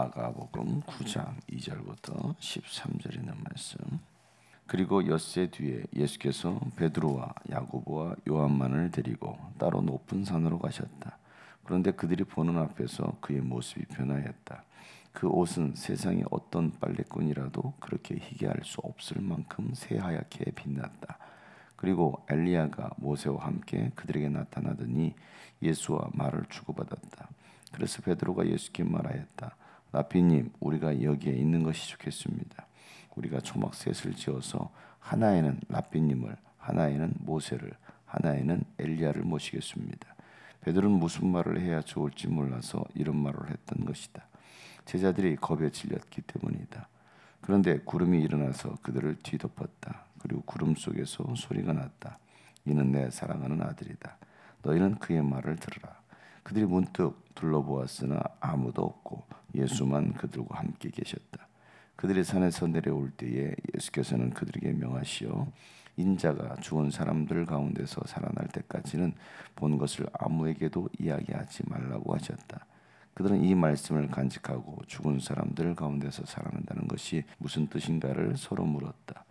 마가복음 9장 2절부터 13절 있는 말씀. 그리고 엿새 뒤에 예수께서 베드로와 야고보와 요한만을 데리고 따로 높은 산으로 가셨다. 그런데 그들이 보는 앞에서 그의 모습이 변하였다. 그 옷은 세상의 어떤 빨래꾼이라도 그렇게 희게할 수 없을 만큼 새하얗게 빛났다. 그리고 엘리야가 모세와 함께 그들에게 나타나더니 예수와 말을 주고받았다. 그래서 베드로가 예수께 말하였다. 라피님, 우리가 여기에 있는 것이 좋겠습니다. 우리가 초막 셋을 지어서 하나에는 라피님을, 하나에는 모세를, 하나에는 엘리야를 모시겠습니다. 베드로는 무슨 말을 해야 좋을지 몰라서 이런 말을 했던 것이다. 제자들이 겁에 질렸기 때문이다. 그런데 구름이 일어나서 그들을 뒤덮었다. 그리고 구름 속에서 소리가 났다. 이는 내 사랑하는 아들이다. 너희는 그의 말을 들으라. 그들이 문득 둘러보았으나 아무도 없고 예수만 그들과 함께 계셨다. 그들이 산에서 내려올 때에 예수께서는 그들에게 명하시어 인자가 죽은 사람들 가운데서 살아날 때까지는 본 것을 아무에게도 이야기하지 말라고 하셨다. 그들은 이 말씀을 간직하고 죽은 사람들 가운데서 살아난다는 것이 무슨 뜻인가를 서로 물었다.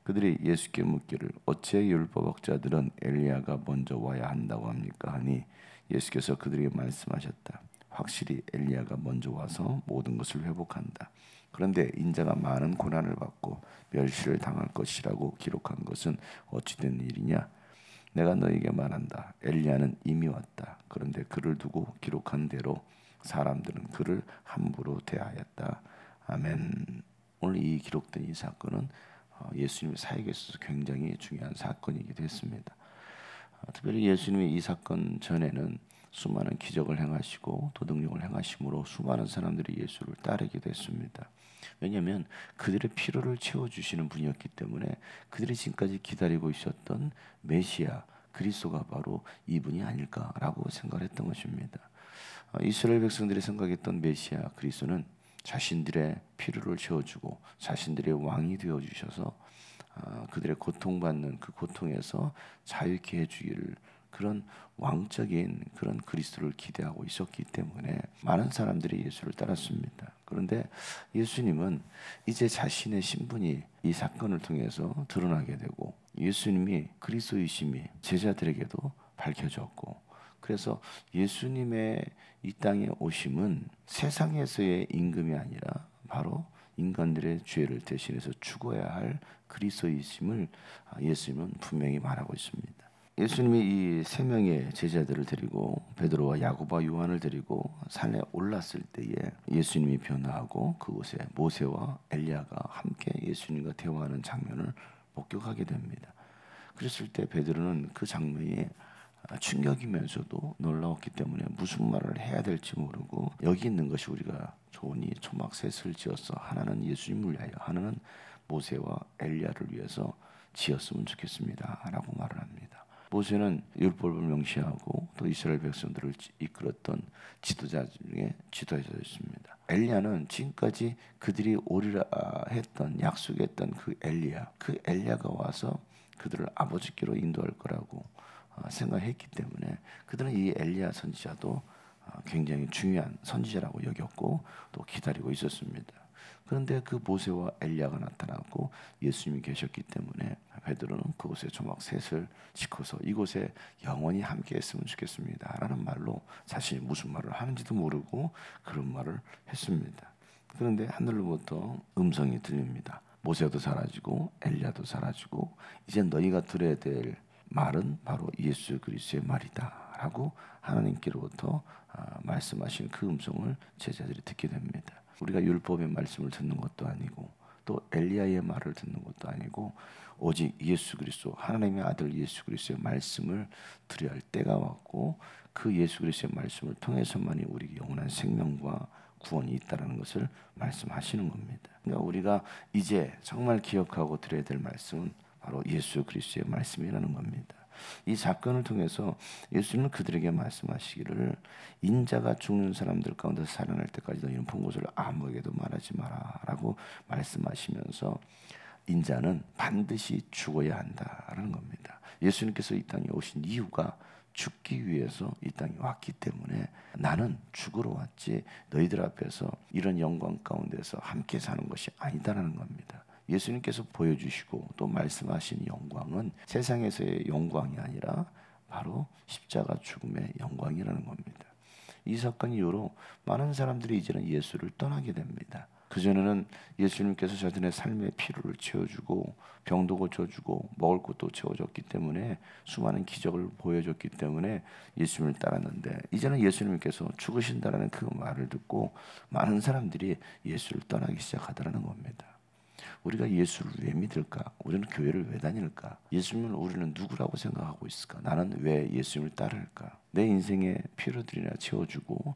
그들이 예수께 묻기를 어찌 율법학자들은 엘리야가 먼저 와야 한다고 합니까? 하니 예수께서 그들에게 말씀하셨다. 확실히 엘리야가 먼저 와서 모든 것을 회복한다. 그런데 인자가 많은 고난을 받고 멸시를 당할 것이라고 기록한 것은 어찌된 일이냐? 내가 너에게 말한다. 엘리야는 이미 왔다. 그런데 그를 두고 기록한 대로 사람들은 그를 함부로 대하였다. 아멘. 오늘 이 기록된 이 사건은 예수님의 사역에 있어서 굉장히 중요한 사건이기도 했습니다. 특별히 예수님이 이 사건 전에는 수많은 기적을 행하시고 도덕령을 행하심으로 수많은 사람들이 예수를 따르기도 했습니다. 왜냐하면 그들의 필요를 채워주시는 분이었기 때문에 그들이 지금까지 기다리고 있었던 메시아 그리스도가 바로 이분이 아닐까라고 생각했던 것입니다. 이스라엘 백성들이 생각했던 메시아 그리스도는 자신들의 필요를 채워주고 자신들의 왕이 되어주셔서 그들의 고통받는 그 고통에서 자유케 해주기를 그런 왕적인 그런 그리스도를 기대하고 있었기 때문에 많은 사람들이 예수를 따랐습니다. 그런데 예수님은 이제 자신의 신분이 이 사건을 통해서 드러나게 되고 예수님이 그리스도이심이 제자들에게도 밝혀졌고 그래서 예수님의 이 땅에 오심은 세상에서의 임금이 아니라 바로 인간들의 죄를 대신해서 죽어야 할 그리스도이심을 예수님은 분명히 말하고 있습니다. 예수님이 이 세 명의 제자들을 데리고 베드로와 야고보와 요한을 데리고 산에 올랐을 때에 예수님이 변화하고 그곳에 모세와 엘리야가 함께 예수님과 대화하는 장면을 목격하게 됩니다. 그랬을 때 베드로는 그 장면이 충격이면서도 놀라웠기 때문에 무슨 말을 해야 될지 모르고 여기 있는 것이 우리가 좋으니 초막 셋을 지어서 하나는 예수님을 위하여 하나는 모세와 엘리야를 위해서 지었으면 좋겠습니다 라고 말을 합니다. 모세는 율법을 명시하고 또 이스라엘 백성들을 이끌었던 지도자 중에 지도자였습니다. 엘리야는 지금까지 그들이 오리라 했던 약속했던 그 엘리야가 와서 그들을 아버지께로 인도할 거라고 생각했기 때문에 그들은 이 엘리야 선지자도 굉장히 중요한 선지자라고 여겼고 또 기다리고 있었습니다. 그런데 그 모세와 엘리야가 나타나고 예수님이 계셨기 때문에 베드로는 그곳에 초막 셋을 짓고서 이곳에 영원히 함께 했으면 좋겠습니다 라는 말로 자신이 무슨 말을 하는지도 모르고 그런 말을 했습니다. 그런데 하늘로부터 음성이 들립니다. 모세도 사라지고 엘리야도 사라지고 이제 너희가 들어야 될 말은 바로 예수 그리스도의 말이다 라고 하나님께로부터 말씀하신 그 음성을 제자들이 듣게 됩니다. 우리가 율법의 말씀을 듣는 것도 아니고 또 엘리야의 말을 듣는 것도 아니고 오직 예수 그리스도 하나님의 아들 예수 그리스도의 말씀을 들어야 할 때가 왔고 그 예수 그리스도의 말씀을 통해서만이 우리 영원한 생명과 구원이 있다는 것을 말씀하시는 겁니다. 그러니까 우리가 이제 정말 기억하고 들어야 될 말씀은 바로 예수 그리스도의 말씀이라는 겁니다. 이 사건을 통해서 예수님은 그들에게 말씀하시기를 인자가 죽는 사람들 가운데서 살아날 때까지 너희는 본 것을 아무에게도 말하지 마라 라고 말씀하시면서 인자는 반드시 죽어야 한다라는 겁니다. 예수님께서 이 땅에 오신 이유가 죽기 위해서 이 땅에 왔기 때문에 나는 죽으러 왔지 너희들 앞에서 이런 영광 가운데서 함께 사는 것이 아니다라는 겁니다. 예수님께서 보여주시고 또 말씀하신 영광은 세상에서의 영광이 아니라 바로 십자가 죽음의 영광이라는 겁니다. 이 사건 이후로 많은 사람들이 이제는 예수를 떠나게 됩니다. 그전에는 예수님께서 자신의 삶의 필요를 채워주고 병도 고쳐주고 먹을 것도 채워줬기 때문에 수많은 기적을 보여줬기 때문에 예수님을 따랐는데 이제는 예수님께서 죽으신다라는 그 말을 듣고 많은 사람들이 예수를 떠나기 시작하더라는 겁니다. 우리가 예수를 왜 믿을까? 우리는 교회를 왜 다닐까? 예수님을 우리는 누구라고 생각하고 있을까? 나는 왜 예수님을 따를까? 내 인생의 필요들이나 채워주고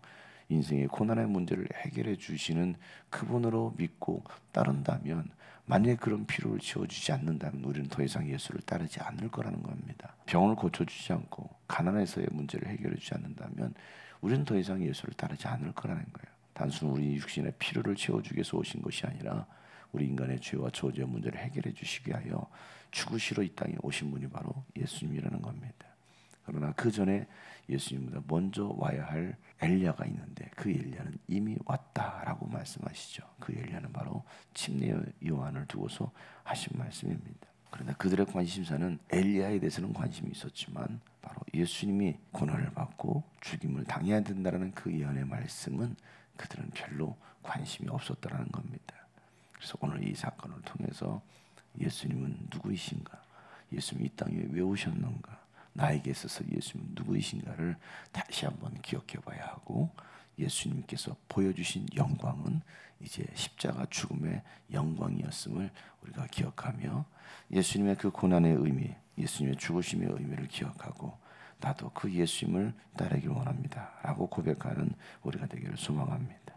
인생의 고난의 문제를 해결해 주시는 그분으로 믿고 따른다면 만약에 그런 필요를 채워주지 않는다면 우리는 더 이상 예수를 따르지 않을 거라는 겁니다. 병을 고쳐주지 않고 가난에서의 문제를 해결해 주지 않는다면 우리는 더 이상 예수를 따르지 않을 거라는 거예요. 단순 우리 육신의 필요를 채워주기 위해서 오신 것이 아니라 우리 인간의 죄와 저주의 문제를 해결해 주시기 위하여 죽으시러 이 땅에 오신 분이 바로 예수님이라는 겁니다. 그러나 그 전에 예수님보다 먼저 와야 할 엘리야가 있는데 그 엘리야는 이미 왔다라고 말씀하시죠. 그 엘리야는 바로 침례 요한을 두고서 하신 말씀입니다. 그러나 그들의 관심사는 엘리야에 대해서는 관심이 있었지만 바로 예수님이 고난을 받고 죽임을 당해야 된다는 그 예언의 말씀은 그들은 별로 관심이 없었다는 겁니다. 그래서 오늘 이 사건을 통해서 예수님은 누구이신가? 예수님이 이 땅에 왜 오셨는가? 나에게 있어서 예수님은 누구이신가를 다시 한번 기억해 봐야 하고 예수님께서 보여주신 영광은 이제 십자가 죽음의 영광이었음을 우리가 기억하며 예수님의 그 고난의 의미, 예수님의 죽으심의 의미를 기억하고 나도 그 예수님을 따르길 원합니다 라고 고백하는 우리가 되기를 소망합니다.